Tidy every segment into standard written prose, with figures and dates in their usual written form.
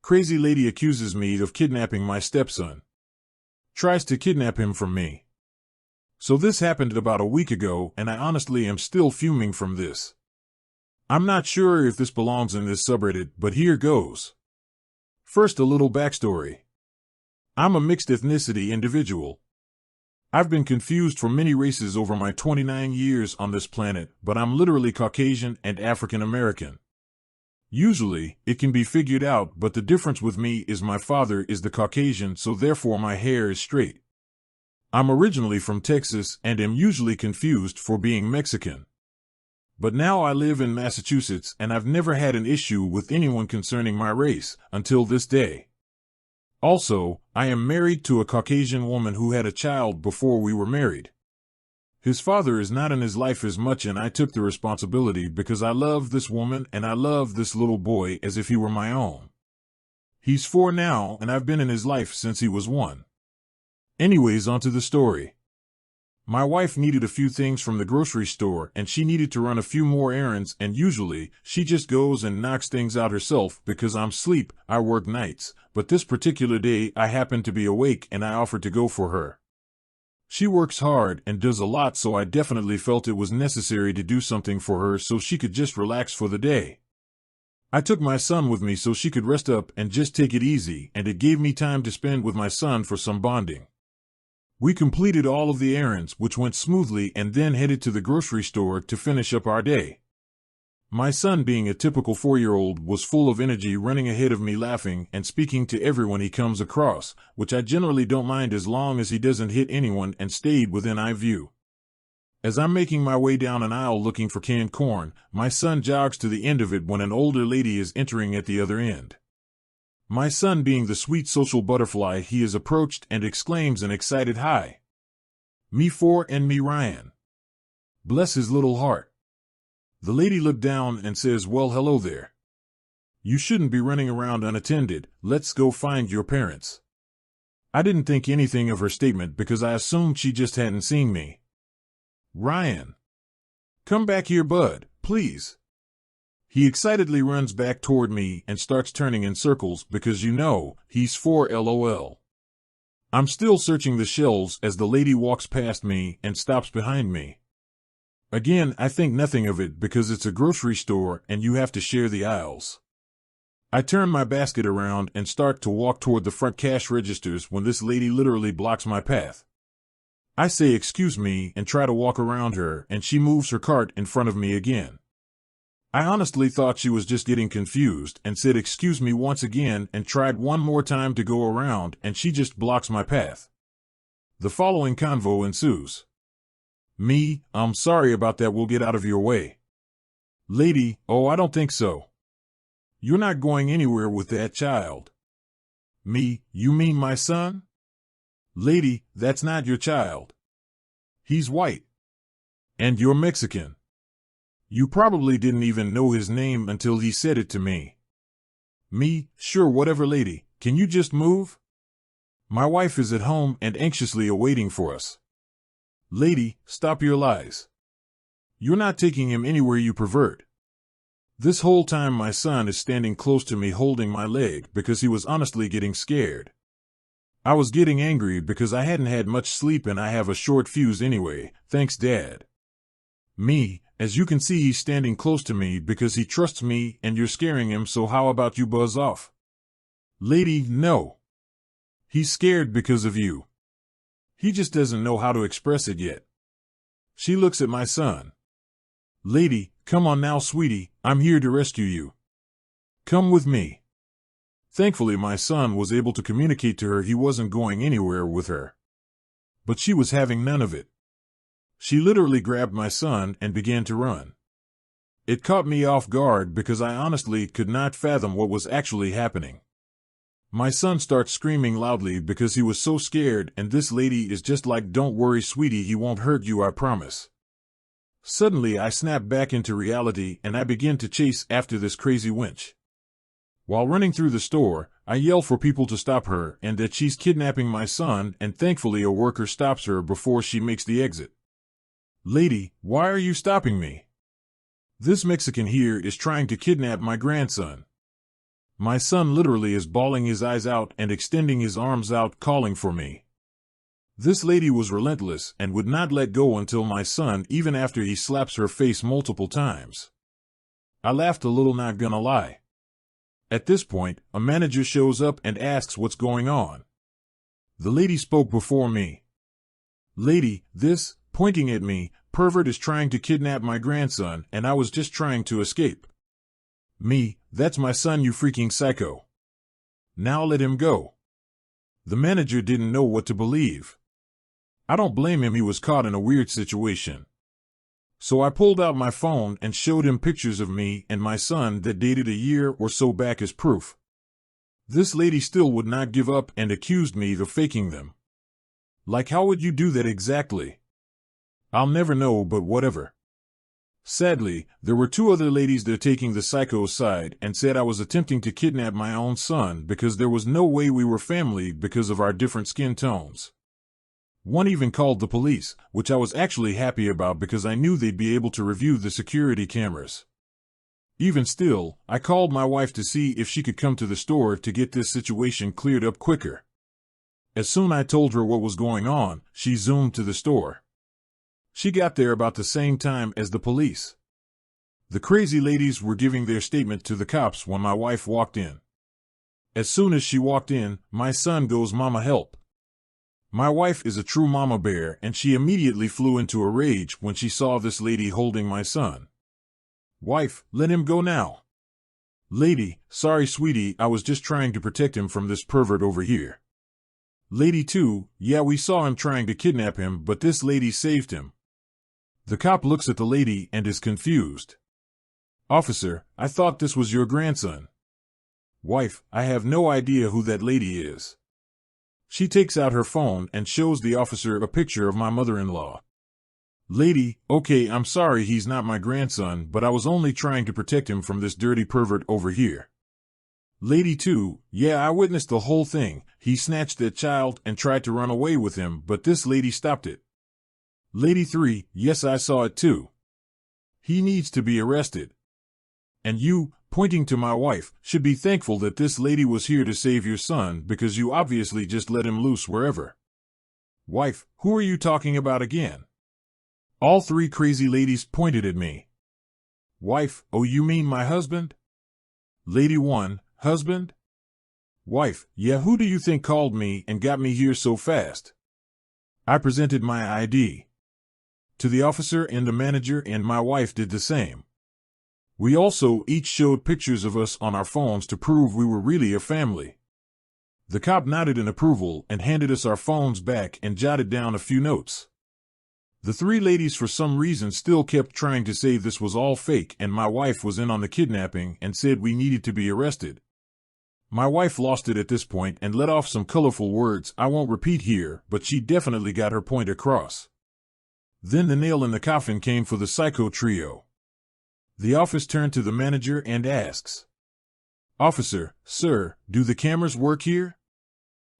Crazy lady accuses me of kidnapping my stepson. Tries to kidnap him from me. So this happened about a week ago, and I honestly am still fuming from this. I'm not sure if this belongs in this subreddit, but here goes. First, a little backstory. I'm a mixed ethnicity individual. I've been confused for many races over my 29 years on this planet, but I'm literally Caucasian and African American. Usually, it can be figured out, but the difference with me is my father is the Caucasian, so therefore my hair is straight. I'm originally from Texas and am usually confused for being Mexican. But now I live in Massachusetts and I've never had an issue with anyone concerning my race, until this day. Also, I am married to a Caucasian woman who had a child before we were married. His father is not in his life as much, and I took the responsibility because I love this woman and I love this little boy as if he were my own. He's 4 now and I've been in his life since he was 1. Anyways, onto the story. My wife needed a few things from the grocery store and she needed to run a few more errands, and usually she just goes and knocks things out herself because I'm asleep. I work nights, but this particular day I happened to be awake and I offered to go for her. She works hard and does a lot, so I definitely felt it was necessary to do something for her so she could just relax for the day. I took my son with me so she could rest up and just take it easy, and it gave me time to spend with my son for some bonding. We completed all of the errands, which went smoothly, and then headed to the grocery store to finish up our day. My son, being a typical 4-year-old, was full of energy, running ahead of me, laughing and speaking to everyone he comes across, which I generally don't mind as long as he doesn't hit anyone, and stayed within eye view. As I'm making my way down an aisle looking for canned corn, my son jogs to the end of it when an older lady is entering at the other end. My son, being the sweet social butterfly he is, approached and exclaims an excited "Hi. Me 4 and me Ryan." Bless his little heart. The lady looked down and says, "Well, hello there. You shouldn't be running around unattended. Let's go find your parents." I didn't think anything of her statement because I assumed she just hadn't seen me. "Ryan. Come back here, bud, please." He excitedly runs back toward me and starts turning in circles because, you know, he's 4 LOL. I'm still searching the shelves as the lady walks past me and stops behind me. Again, I think nothing of it because it's a grocery store and you have to share the aisles. I turn my basket around and start to walk toward the front cash registers when this lady literally blocks my path. I say excuse me and try to walk around her, and she moves her cart in front of me again. I honestly thought she was just getting confused and said excuse me once again and tried one more time to go around, and she just blocks my path. The following convo ensues. Me, "I'm sorry about that, we'll get out of your way." Lady, "Oh, I don't think so. You're not going anywhere with that child." Me, "You mean my son?" Lady, "That's not your child. He's white. And you're Mexican. You probably didn't even know his name until he said it to me." Me, "Sure, whatever, lady, can you just move? My wife is at home and anxiously awaiting for us." Lady, "Stop your lies. You're not taking him anywhere, you pervert." This whole time my son is standing close to me holding my leg because he was honestly getting scared. I was getting angry because I hadn't had much sleep and I have a short fuse anyway, thanks Dad. Me, "As you can see, he's standing close to me because he trusts me and you're scaring him, so how about you buzz off?" Lady, "No. He's scared because of you. He just doesn't know how to express it yet." She looks at my son. Lady, "Come on now, sweetie, I'm here to rescue you. Come with me." Thankfully, my son was able to communicate to her he wasn't going anywhere with her. But she was having none of it. She literally grabbed my son and began to run. It caught me off guard because I honestly could not fathom what was actually happening. My son starts screaming loudly because he was so scared, and this lady is just like, "Don't worry, sweetie, he won't hurt you, I promise." Suddenly, I snap back into reality and I begin to chase after this crazy wench. While running through the store, I yell for people to stop her and that she's kidnapping my son, and thankfully a worker stops her before she makes the exit. Lady, why are you stopping me? This Mexican here is trying to kidnap my grandson. My son literally is bawling his eyes out and extending his arms out, calling for me. This lady was relentless and would not let go until my son, even after he slaps her face multiple times. I laughed a little, not gonna lie. At this point, a manager shows up and asks what's going on. The lady spoke before me. "Lady, this," pointing at me, "pervert is trying to kidnap my grandson, and I was just trying to escape." Me, "That's my son, you freaking psycho. Now let him go." The manager didn't know what to believe. I don't blame him, he was caught in a weird situation. So I pulled out my phone and showed him pictures of me and my son that dated a year or so back as proof. This lady still would not give up and accused me of faking them. Like, how would you do that exactly? I'll never know, but whatever. Sadly, there were two other ladies there taking the psycho's side and said I was attempting to kidnap my own son because there was no way we were family because of our different skin tones. One even called the police, which I was actually happy about because I knew they'd be able to review the security cameras. Even still, I called my wife to see if she could come to the store to get this situation cleared up quicker. As soon as I told her what was going on, she zoomed to the store. She got there about the same time as the police. The crazy ladies were giving their statement to the cops when my wife walked in. As soon as she walked in, my son goes, "Mama, help." My wife is a true mama bear, and she immediately flew into a rage when she saw this lady holding my son. "Wife, let him go now." "Lady, sorry sweetie, I was just trying to protect him from this pervert over here." Lady 2, "Yeah, we saw him trying to kidnap him, but this lady saved him." The cop looks at the lady and is confused. "Officer, I thought this was your grandson." Wife, "I have no idea who that lady is." She takes out her phone and shows the officer a picture of my mother-in-law. Lady, "Okay, I'm sorry he's not my grandson, but I was only trying to protect him from this dirty pervert over here." Lady 2, "Yeah, I witnessed the whole thing. He snatched that child and tried to run away with him, but this lady stopped it." Lady 3, "Yes, I saw it too. He needs to be arrested. And you," pointing to my wife, "should be thankful that this lady was here to save your son because you obviously just let him loose wherever." Wife, "Who are you talking about again?" All three crazy ladies pointed at me. Wife, "Oh, you mean my husband?" Lady 1, "Husband?" Wife, "Yeah, who do you think called me and got me here so fast?" I presented my ID to the officer and the manager, and my wife did the same. We also each showed pictures of us on our phones to prove we were really a family. The cop nodded in approval and handed us our phones back and jotted down a few notes. The three ladies for some reason still kept trying to say this was all fake and my wife was in on the kidnapping and said we needed to be arrested. My wife lost it at this point and let off some colorful words I won't repeat here, but she definitely got her point across. Then the nail in the coffin came for the psycho trio. The office turned to the manager and asks, "Officer, sir, do the cameras work here?"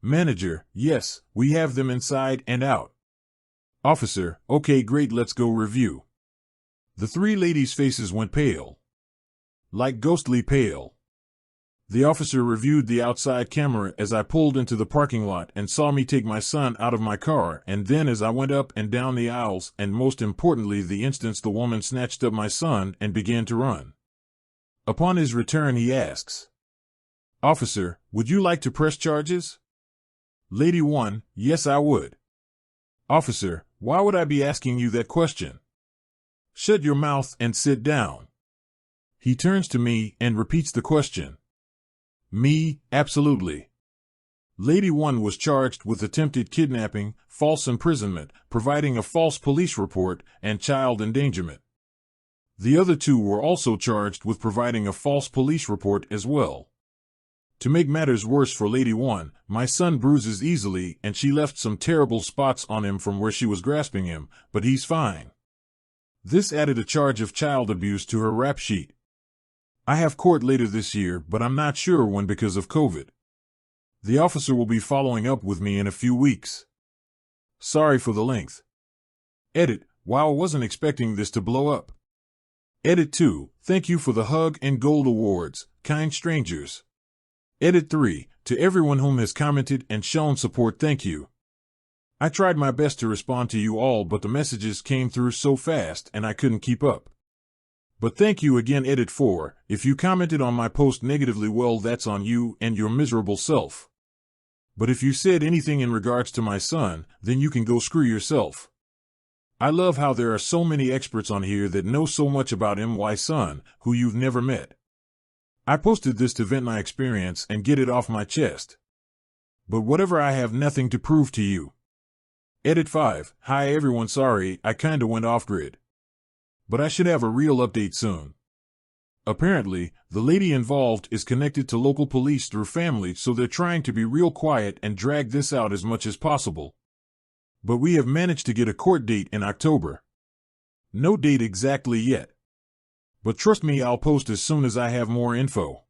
Manager, "Yes, we have them inside and out." Officer, "Okay, great, let's go review." The three ladies' faces went pale. Like ghostly pale. The officer reviewed the outside camera as I pulled into the parking lot and saw me take my son out of my car, and then as I went up and down the aisles, and most importantly the instant the woman snatched up my son and began to run. Upon his return he asks, "Officer, would you like to press charges?" Lady 1, "Yes, I would." Officer, "Why would I be asking you that question?" "Shut your mouth and sit down." He turns to me and repeats the question. Me, absolutely. Lady 1 was charged with attempted kidnapping, false imprisonment, providing a false police report, and child endangerment. The other two were also charged with providing a false police report as well. To make matters worse for Lady 1, my son bruises easily and she left some terrible spots on him from where she was grasping him, but he's fine. This added a charge of child abuse to her rap sheet. I have court later this year, but I'm not sure when because of COVID. The officer will be following up with me in a few weeks. Sorry for the length. Edit, wow, I wasn't expecting this to blow up. Edit 2, thank you for the hug and gold awards, kind strangers. Edit 3. To everyone whom has commented and shown support, thank you. I tried my best to respond to you all, but the messages came through so fast and I couldn't keep up. But thank you again. Edit 4. If you commented on my post negatively, well, that's on you and your miserable self. But if you said anything in regards to my son, then you can go screw yourself. I love how there are so many experts on here that know so much about my son, who you've never met. I posted this to vent my experience and get it off my chest. But whatever, I have nothing to prove to you. Edit 5. Hi everyone, sorry, I kinda went off grid. But I should have a real update soon. Apparently, the lady involved is connected to local police through family, so they're trying to be real quiet and drag this out as much as possible. But we have managed to get a court date in October. No date exactly yet. But trust me, I'll post as soon as I have more info.